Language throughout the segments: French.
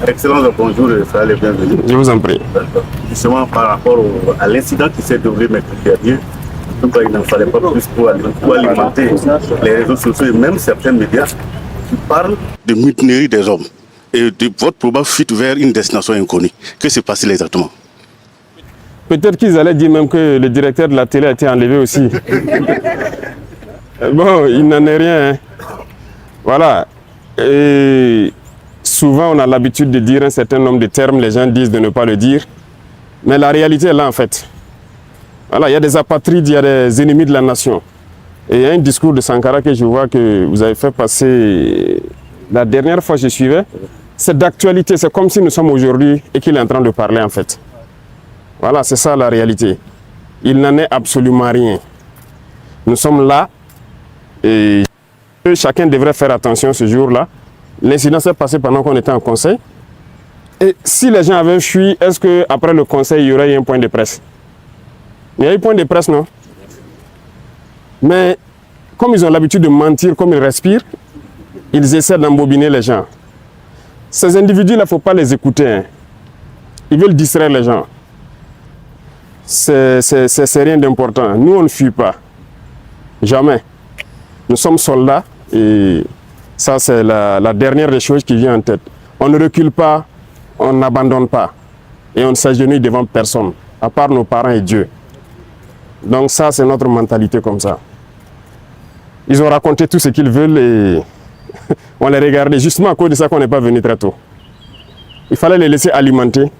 Excellence, bonjour, soyez les bienvenus. Je vous en prie. Justement, par rapport à l'incident qui s'est déroulé mercredi dernier, donc il n'en fallait pas plus pour alimenter les réseaux sociaux et même certains médias qui parlent de mutinerie des hommes et de votre probable fuite vers une destination inconnue. Que s'est passé exactement? Peut-être qu'ils allaient dire même que le directeur de la télé a été enlevé aussi. Bon, il n'en est rien. Hein. Voilà. Et souvent, on a l'habitude de dire un certain nombre de termes, les gens disent de ne pas le dire. Mais la réalité est là, en fait. Voilà, il y a des apatrides, il y a des ennemis de la nation. Et il y a un discours de Sankara que je vois que vous avez fait passer la dernière fois que je suivais. C'est d'actualité, c'est comme si nous sommes aujourd'hui et qu'il est en train de parler, en fait. Voilà, c'est ça la réalité. Il n'en est absolument rien. Nous sommes là et chacun devrait faire attention ce jour-là. L'incident s'est passé pendant qu'on était en conseil. Et si les gens avaient fui, est-ce qu'après le conseil, il y aurait eu un point de presse? Il y a eu point de presse, non? Mais comme ils ont l'habitude de mentir, comme ils respirent, ils essaient d'embobiner les gens. Ces individus-là, il ne faut pas les écouter. Hein. Ils veulent distraire les gens. C'est rien d'important. Nous, on ne fuit pas. Jamais. Nous sommes soldats et ça, c'est la dernière des choses qui vient en tête. On ne recule pas, on n'abandonne pas. Et on ne s'agenouille devant personne, à part nos parents et Dieu. Donc ça, c'est notre mentalité comme ça. Ils ont raconté tout ce qu'ils veulent et on les regardait. Justement à cause de ça qu'on n'est pas venu très tôt. Il fallait les laisser alimenter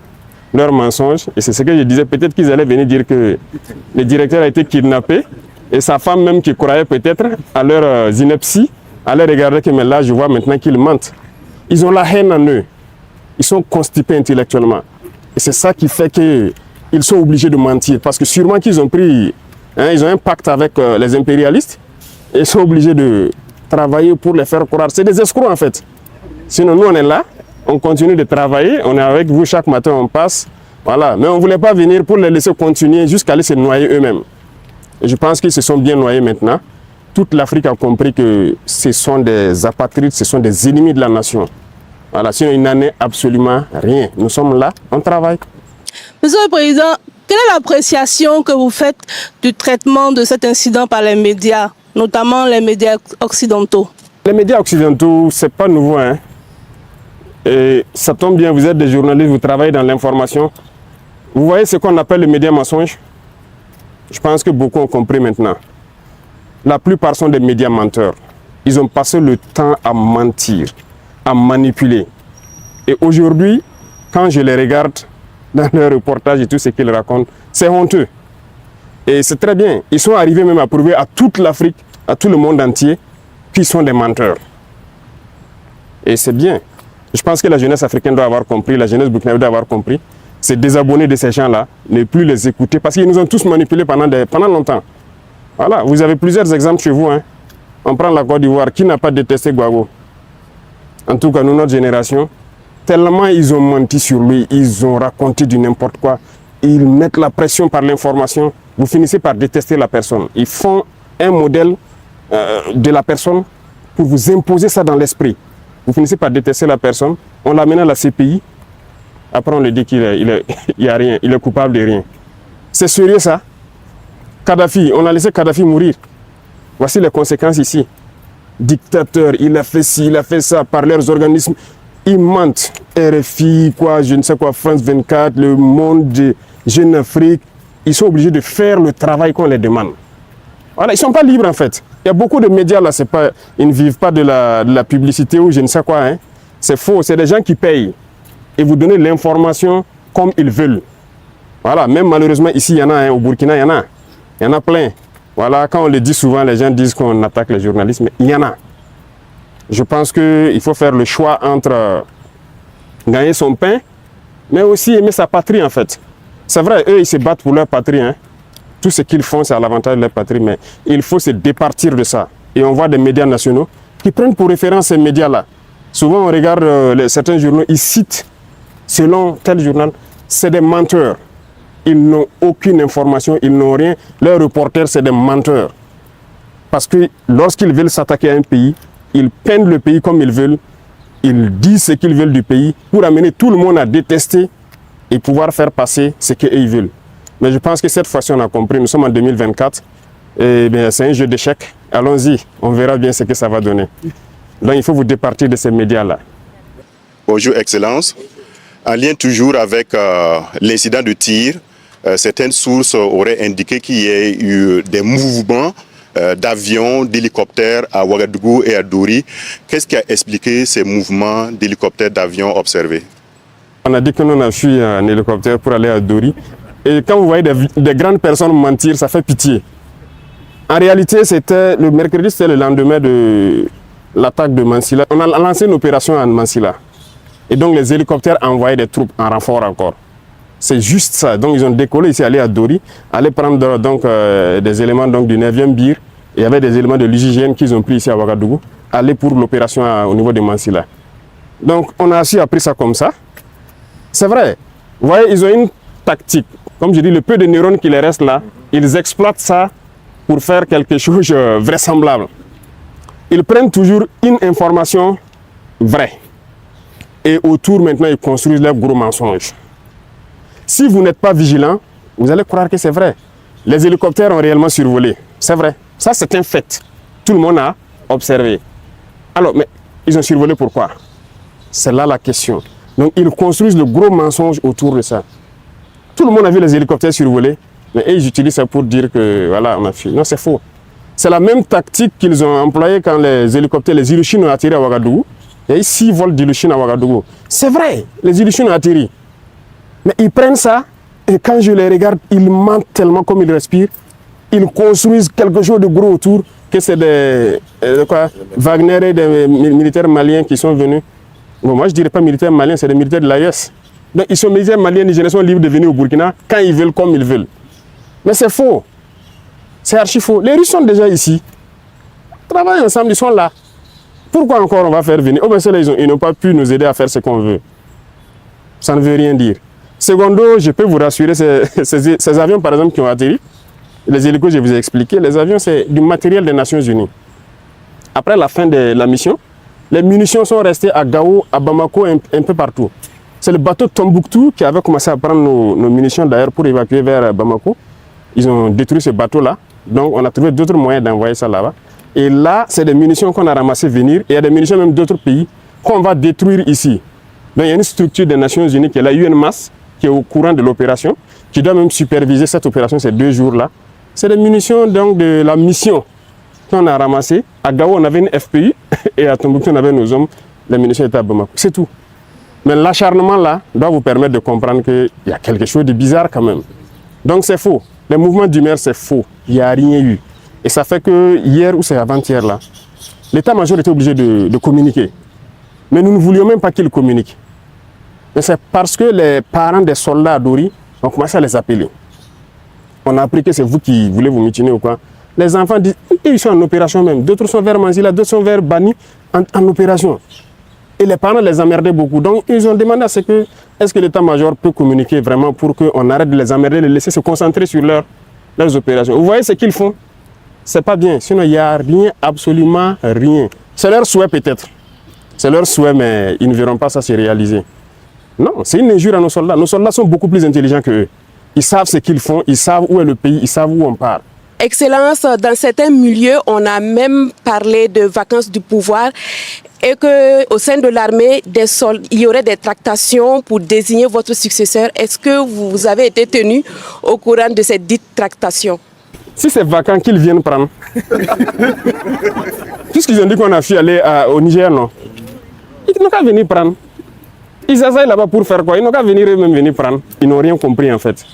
leurs mensonges. Et c'est ce que je disais. Peut-être qu'ils allaient venir dire que le directeur a été kidnappé. Et sa femme même qui croyait peut-être à leur ineptie, allait regarder que mais là je vois maintenant qu'ils mentent. Ils ont la haine en eux. Ils sont constipés intellectuellement. Et c'est ça qui fait qu'ils sont obligés de mentir. Parce que sûrement qu'ils ont pris, ils ont un pacte avec les impérialistes. Et ils sont obligés de travailler pour les faire croire. C'est des escrocs en fait. Sinon nous on est là, on continue de travailler, on est avec vous chaque matin, on passe. Voilà. Mais on ne voulait pas venir pour les laisser continuer jusqu'à aller se noyer eux-mêmes. Et je pense qu'ils se sont bien noyés maintenant. Toute l'Afrique a compris que ce sont des apatrides, ce sont des ennemis de la nation. Voilà, sinon il n'en est absolument rien. Nous sommes là, on travaille. Monsieur le Président, quelle est l'appréciation que vous faites du traitement de cet incident par les médias, notamment les médias occidentaux? Les médias occidentaux, ce n'est pas nouveau. Hein. Et ça tombe bien, vous êtes des journalistes, vous travaillez dans l'information. Vous voyez ce qu'on appelle le média mensonge? Je pense que beaucoup ont compris maintenant. La plupart sont des médias menteurs. Ils ont passé le temps à mentir, à manipuler. Et aujourd'hui, quand je les regarde dans leurs reportages et tout ce qu'ils racontent, c'est honteux. Et c'est très bien. Ils sont arrivés même à prouver à toute l'Afrique, à tout le monde entier, qu'ils sont des menteurs. Et c'est bien. Je pense que la jeunesse africaine doit avoir compris, la jeunesse burkinabé doit avoir compris. C'est désabonner de ces gens-là, ne plus les écouter, parce qu'ils nous ont tous manipulés pendant longtemps. Voilà, vous avez plusieurs exemples chez vous. Hein. On prend la Côte d'Ivoire, qui n'a pas détesté Gbagbo? En tout cas, nous, notre génération, tellement ils ont menti sur lui, ils ont raconté du n'importe quoi, ils mettent la pression par l'information, vous finissez par détester la personne. Ils font un modèle de la personne pour vous imposer ça dans l'esprit. Vous finissez par détester la personne, on l'amène à la CPI, après on lui dit qu'il n'y a rien, il est coupable de rien. C'est sérieux ça? Kadhafi, on a laissé Kadhafi mourir. Voici les conséquences ici. Dictateur, il a fait ci, il a fait ça par leurs organismes. Ils mentent. RFI, quoi, je ne sais quoi, France 24, Le Monde, Jeune Afrique. Ils sont obligés de faire le travail qu'on les demande. Voilà, ils ne sont pas libres en fait. Il y a beaucoup de médias là, ils ne vivent pas de la publicité ou je ne sais quoi. Hein. C'est faux, c'est des gens qui payent. Et vous donnez l'information comme ils veulent. Voilà, même malheureusement ici, il y en a, hein, au Burkina, il y en a plein. Voilà, quand on le dit souvent, les gens disent qu'on attaque les journalistes, mais il y en a. Je pense qu'il faut faire le choix entre gagner son pain, mais aussi aimer sa patrie en fait. C'est vrai, eux, ils se battent pour leur patrie. Hein. Tout ce qu'ils font, c'est à l'avantage de leur patrie, mais il faut se départir de ça. Et on voit des médias nationaux qui prennent pour référence ces médias-là. Souvent, on regarde certains journaux, ils citent, selon tel journal, c'est des menteurs. Ils n'ont aucune information, ils n'ont rien. Leurs reporters, c'est des menteurs. Parce que lorsqu'ils veulent s'attaquer à un pays, ils peignent le pays comme ils veulent ils disent ce qu'ils veulent du pays pour amener tout le monde à détester et pouvoir faire passer ce qu'ils veulent. Mais je pense que cette fois-ci, on a compris, nous sommes en 2024, et bien c'est un jeu d'échecs. Allons-y, on verra bien ce que ça va donner. Donc il faut vous départir de ces médias-là. Bonjour Excellence. En lien toujours avec l'incident de tir, certaines sources auraient indiqué qu'il y ait eu des mouvements d'avions, d'hélicoptères à Ouagadougou et à Dori. Qu'est-ce qui a expliqué ces mouvements d'hélicoptères, d'avions observés? On a dit que nous a fui en hélicoptère pour aller à Dori. Et quand vous voyez des grandes personnes mentir, ça fait pitié. En réalité, c'était le mercredi, c'était le lendemain de l'attaque de Mansilla. On a lancé une opération à Mansilla. Et donc les hélicoptères envoyaient des troupes en renfort encore. C'est juste ça. Donc ils ont décollé ici, aller à Dori, aller prendre donc, des éléments donc, du 9e BIR. Il y avait des éléments de l'hygiène qu'ils ont pris ici à Ouagadougou, aller pour l'opération au niveau de Mansilla. Donc on a aussi appris ça comme ça. C'est vrai. Vous voyez, ils ont une tactique. Comme je dis, le peu de neurones qui les restent là, ils exploitent ça pour faire quelque chose de vraisemblable. Ils prennent toujours une information vraie. Et autour, maintenant, ils construisent leurs gros mensonges. Si vous n'êtes pas vigilant, vous allez croire que c'est vrai. Les hélicoptères ont réellement survolé. C'est vrai. Ça, c'est un fait. Tout le monde a observé. Alors, mais ils ont survolé pourquoi? C'est là la question. Donc, ils construisent le gros mensonge autour de ça. Tout le monde a vu les hélicoptères survoler, mais ils utilisent ça pour dire que, voilà, on a fui. Non, c'est faux. C'est la même tactique qu'ils ont employée quand les hélicoptères, les Ilyushin ont atterri à Ouagadougou. Il y a eu 6 vols d'Ilyushin à Ouagadougou. C'est vrai, les Ilyushin ont atterri. Mais ils prennent ça, et quand je les regarde, ils mentent tellement comme ils respirent. Ils construisent quelque chose de gros autour, que c'est des Wagner et des militaires maliens qui sont venus. Bon, moi, je ne dirais pas militaires maliens, c'est des militaires de l'AES. Donc, ils sont militaires maliens, nigériens sont libres de venir au Burkina quand ils veulent, comme ils veulent. Mais c'est faux. C'est archi faux. Les Russes sont déjà ici. Ils travaillent ensemble, ils sont là. Pourquoi encore on va faire venir? Oh, ben c'est là, ils n'ont pas pu nous aider à faire ce qu'on veut. Ça ne veut rien dire. Secondo, je peux vous rassurer, ces avions, par exemple, qui ont atterri, les hélicos, je vous ai expliqué, les avions, c'est du matériel des Nations Unies. Après la fin de la mission, les munitions sont restées à Gao, à Bamako, un peu partout. C'est le bateau Tombouctou qui avait commencé à prendre nos munitions d'ailleurs pour évacuer vers Bamako. Ils ont détruit ce bateau-là. Donc on a trouvé d'autres moyens d'envoyer ça là-bas. Et là, c'est des munitions qu'on a ramassées venir. Et il y a des munitions même d'autres pays qu'on va détruire ici. Donc il y a une structure des Nations Unies qui est la UNMAS, qui est au courant de l'opération, qui doit même superviser cette opération ces 2 jours-là. C'est des munitions donc, de la mission qu'on a ramassées. À Gao, on avait une FPU et à Tombouctou, on avait nos hommes. Les munitions étaient à Bamako. C'est tout. Mais l'acharnement là doit vous permettre de comprendre qu'il y a quelque chose de bizarre quand même. Donc c'est faux. Les mouvements d'humeur, c'est faux. Il n'y a rien eu. Et ça fait que hier ou c'est avant-hier là, l'état-major était obligé de communiquer. Mais nous ne voulions même pas qu'il communique. Mais c'est parce que les parents des soldats à Dori ont commencé à les appeler. On a appris que c'est vous qui voulez vous mutiner ou quoi. Les enfants disent, ils sont en opération même. D'autres sont vers Manzila, d'autres sont vers Bani en opération. Et les parents les emmerdaient beaucoup. Donc, ils ont demandé à ce que, est-ce que l'état-major peut communiquer vraiment pour qu'on arrête de les emmerder, de les laisser se concentrer sur leurs opérations. Vous voyez ce qu'ils font? C'est pas bien. Sinon, il n'y a rien, absolument rien. C'est leur souhait peut-être. C'est leur souhait, mais ils ne verront pas ça se réaliser. Non, c'est une injure à nos soldats. Nos soldats sont beaucoup plus intelligents qu'eux. Ils savent ce qu'ils font, ils savent où est le pays, ils savent où on part. Excellence, dans certains milieux, on a même parlé de vacances du pouvoir et qu'au sein de l'armée, il y aurait des tractations pour désigner votre successeur. Est-ce que vous avez été tenu au courant de cette dite tractation? Si c'est vacant, qu'ils viennent prendre. Puisqu'ils ont dit qu'on a fui aller au Niger, non? Ils n'ont qu'à venir prendre. Ils essayent là-bas pour faire quoi? Ils n'ont qu'à venir eux-mêmes venir prendre. Ils n'ont rien compris en fait.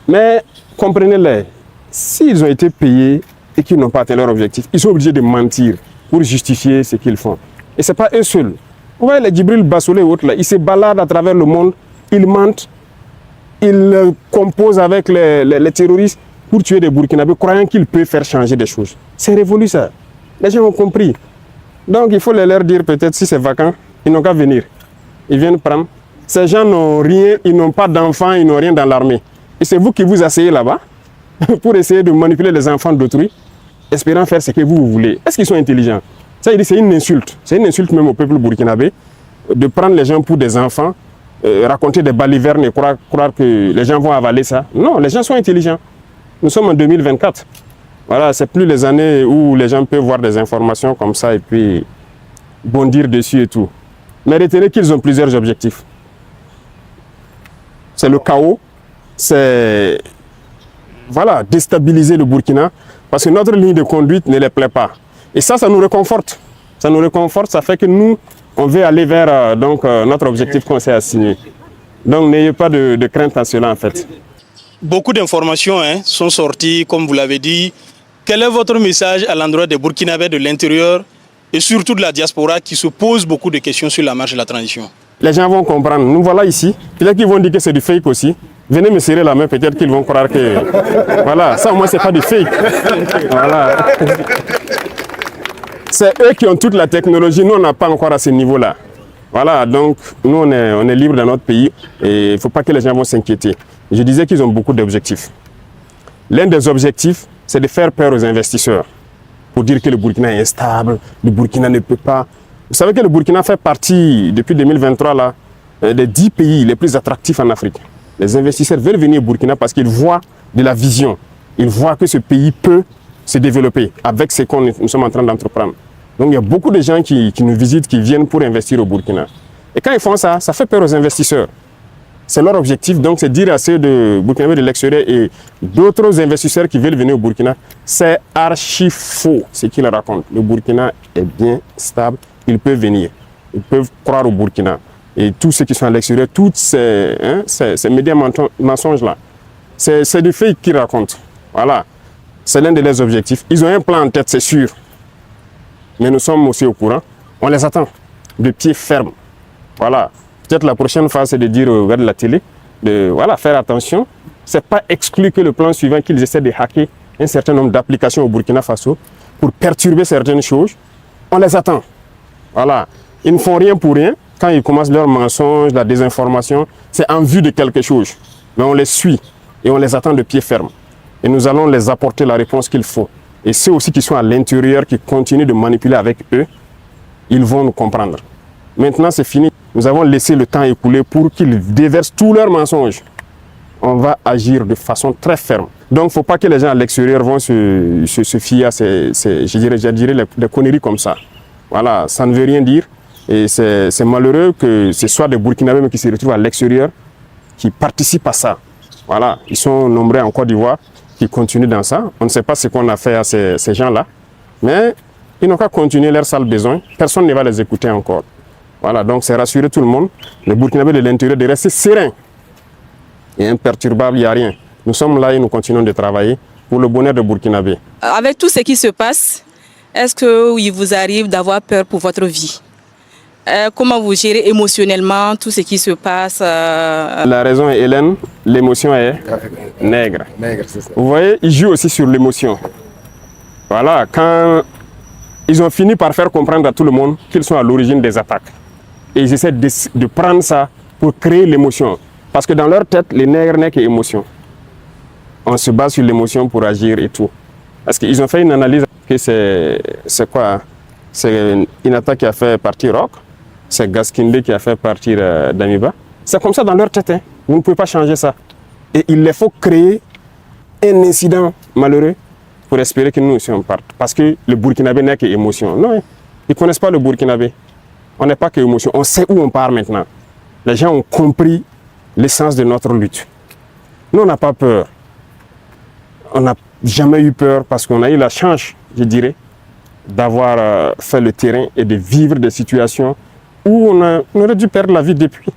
Mais comprenez-les. S'ils ont été payés et qu'ils n'ont pas atteint leur objectif, ils sont obligés de mentir pour justifier ce qu'ils font. Et ce n'est pas eux seuls. Vous voyez les Djibril Bassolé et autres, là, ils se baladent à travers le monde, ils mentent, ils composent avec les terroristes pour tuer des Burkinabés, croyant qu'ils peuvent faire changer des choses. C'est révolu ça. Les gens ont compris. Donc il faut leur dire peut-être si c'est vacant, ils n'ont qu'à venir. Ils viennent prendre. Ces gens n'ont rien, ils n'ont pas d'enfants, ils n'ont rien dans l'armée. Et c'est vous qui vous asseyez là-bas pour essayer de manipuler les enfants d'autrui, espérant faire ce que vous voulez. Est-ce qu'ils sont intelligents? Ça, il dit c'est une insulte. C'est une insulte même au peuple burkinabé de prendre les gens pour des enfants, raconter des balivernes et croire que les gens vont avaler ça. Non, les gens sont intelligents. Nous sommes en 2024. Voilà, c'est plus les années où les gens peuvent voir des informations comme ça et puis bondir dessus et tout. Mais retenez qu'ils ont plusieurs objectifs. C'est le chaos, c'est voilà, déstabiliser le Burkina parce que notre ligne de conduite ne les plaît pas. Et ça nous réconforte. Ça nous réconforte, ça fait que nous, on veut aller vers notre objectif qu'on s'est assigné. Donc n'ayez pas de crainte à cela en fait. Beaucoup d'informations sont sorties, comme vous l'avez dit. Quel est votre message à l'endroit des Burkinabés de l'intérieur et surtout de la diaspora qui se pose beaucoup de questions sur la marche de la transition? Les gens vont comprendre. Nous voilà ici. Peut-être qu'ils vont dire que c'est du fake aussi. Venez me serrer la main, peut-être qu'ils vont croire que... Voilà, ça au moins c'est pas du fake. Voilà. C'est eux qui ont toute la technologie. Nous, on n'a pas encore à ce niveau-là. Voilà, donc nous, on est libre dans notre pays et il ne faut pas que les gens vont s'inquiéter. Je disais qu'ils ont beaucoup d'objectifs. L'un des objectifs, c'est de faire peur aux investisseurs pour dire que le Burkina est instable, le Burkina ne peut pas. Vous savez que le Burkina fait partie, depuis 2023, là, des 10 pays les plus attractifs en Afrique. Les investisseurs veulent venir au Burkina parce qu'ils voient de la vision. Ils voient que ce pays peut se développer avec ce que nous sommes en train d'entreprendre. Donc il y a beaucoup de gens qui nous visitent, qui viennent pour investir au Burkina. Et quand ils font ça, ça fait peur aux investisseurs. C'est leur objectif, donc c'est dire à ceux de Burkinabé de l'extérieur et d'autres investisseurs qui veulent venir au Burkina, c'est archi faux ce qu'ils racontent. Le Burkina est bien stable, ils peuvent venir, ils peuvent croire au Burkina. Et tous ceux qui sont à l'extérieur, tous ces médias mensonges-là, c'est du fake qu'ils racontent. Voilà, c'est l'un de leurs objectifs. Ils ont un plan en tête, c'est sûr. Mais nous sommes aussi au courant, on les attend de pied ferme. Voilà. Peut-être la prochaine phase, c'est de dire au gars de la télé, de voilà, faire attention. Ce n'est pas exclu que le plan suivant, qu'ils essaient de hacker un certain nombre d'applications au Burkina Faso pour perturber certaines choses. On les attend. Voilà. Ils ne font rien pour rien. Quand ils commencent leurs mensonges, la désinformation, c'est en vue de quelque chose. Mais on les suit et on les attend de pied ferme. Et nous allons les apporter la réponse qu'il faut. Et ceux aussi qui sont à l'intérieur, qui continuent de manipuler avec eux, ils vont nous comprendre. Maintenant, c'est fini. Nous avons laissé le temps écouler pour qu'ils déversent tous leurs mensonges. On va agir de façon très ferme. Donc, il ne faut pas que les gens à l'extérieur vont se fier à je dirais des conneries comme ça. Voilà, ça ne veut rien dire. Et c'est malheureux que ce soit des Burkinabés qui se retrouvent à l'extérieur, qui participent à ça. Voilà, ils sont nombreux en Côte d'Ivoire, qui continuent dans ça. On ne sait pas ce qu'on a fait à ces gens-là. Mais ils n'ont qu'à continuer leur sale besoin. Personne ne va les écouter encore. Voilà, donc c'est rassurer tout le monde. Le Burkinabé de l'intérieur de rester serein et imperturbable, il n'y a rien. Nous sommes là et nous continuons de travailler pour le bonheur de Burkinabé. Avec tout ce qui se passe, est-ce qu'il vous arrive d'avoir peur pour votre vie? Comment vous gérez émotionnellement tout ce qui se passe? La raison est Hélène, l'émotion est nègre. Vous voyez, ils jouent aussi sur l'émotion. Voilà, quand ils ont fini par faire comprendre à tout le monde qu'ils sont à l'origine des attaques. Et ils essaient de prendre ça pour créer l'émotion. Parce que dans leur tête, les nègres n'est qu'émotion. On se base sur l'émotion pour agir et tout. Parce qu'ils ont fait une analyse que c'est quoi? C'est une attaque qui a fait partir Rock, c'est Gaskindé qui a fait partir Damiba. C'est comme ça dans leur tête. Hein. Vous ne pouvez pas changer ça. Et il faut créer un incident malheureux pour espérer que nous aussi on parte. Parce que le Burkinabé n'est qu'émotion. Non, ils ne connaissent pas le Burkinabé. On n'est pas qu'émotion. On sait où on part maintenant. Les gens ont compris l'essence de notre lutte. Nous, on n'a pas peur. On n'a jamais eu peur parce qu'on a eu la chance, je dirais, d'avoir fait le terrain et de vivre des situations où on aurait dû perdre la vie depuis.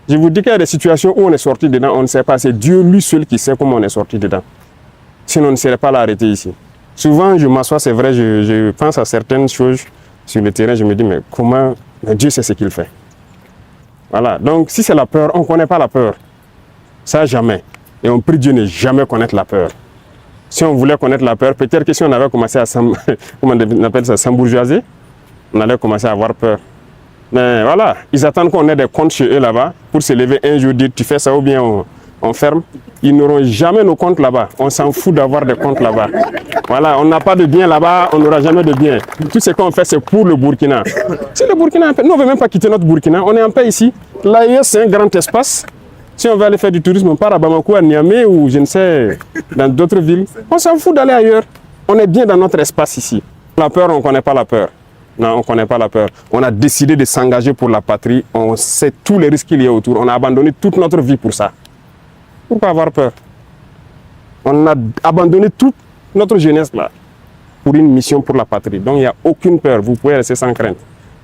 Je vous dis qu'il y a des situations où on est sorti dedans, on ne sait pas. C'est Dieu lui seul qui sait comment on est sorti dedans. Sinon, on ne serait pas là arrêté ici. Souvent, je m'assois, c'est vrai, je pense à certaines choses sur le terrain, je me dis, mais comment Dieu sait ce qu'il fait. Voilà, donc si c'est la peur, on ne connaît pas la peur. Ça, jamais. Et on prie Dieu ne jamais connaître la peur. Si on voulait connaître la peur, peut-être que si on avait commencé à s'embourgeoiser, on allait commencer à avoir peur. Mais voilà, ils attendent qu'on ait des comptes chez eux là-bas pour se lever un jour, dire tu fais ça ou bien on ferme. ils n'auront jamais nos comptes là-bas. On s'en fout d'avoir des comptes là-bas. Voilà, on n'a pas de biens là-bas, on n'aura jamais de biens. Tout ce qu'on fait, c'est pour le Burkina. Si le Burkina est en paix, nous on ne veut même pas quitter notre Burkina, on est en paix ici. L'AES, c'est un grand espace. Si on veut aller faire du tourisme, on part à Bamako, à Niamey ou je ne sais, dans d'autres villes. On s'en fout d'aller ailleurs. On est bien dans notre espace ici. La peur, on ne connaît pas la peur. Non, on ne connaît pas la peur. On a décidé de s'engager pour la patrie. On sait tous les risques qu'il y a autour. On a abandonné toute notre vie pour ça. Pourquoi avoir peur? On a abandonné toute notre jeunesse là pour une mission pour la patrie. Donc il n'y a aucune peur. Vous pouvez rester sans crainte.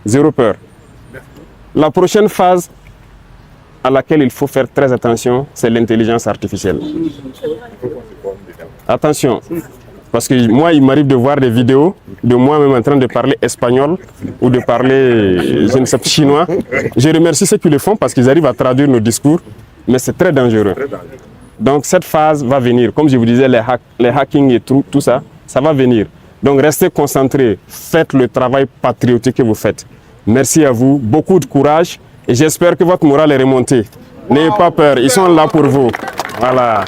Zéro peur. La prochaine phase à laquelle il faut faire très attention, c'est l'intelligence artificielle. Attention. Parce que moi, il m'arrive de voir des vidéos de moi-même en train de parler espagnol ou de parler, je ne sais pas, chinois. Je remercie ceux qui le font parce qu'ils arrivent à traduire nos discours, mais c'est très dangereux. Donc cette phase va venir. Comme je vous disais, les hacking et tout ça, ça va venir. Donc restez concentrés, faites le travail patriotique que vous faites. Merci à vous, beaucoup de courage et j'espère que votre morale est remontée. N'ayez pas peur, ils sont là pour vous. Voilà.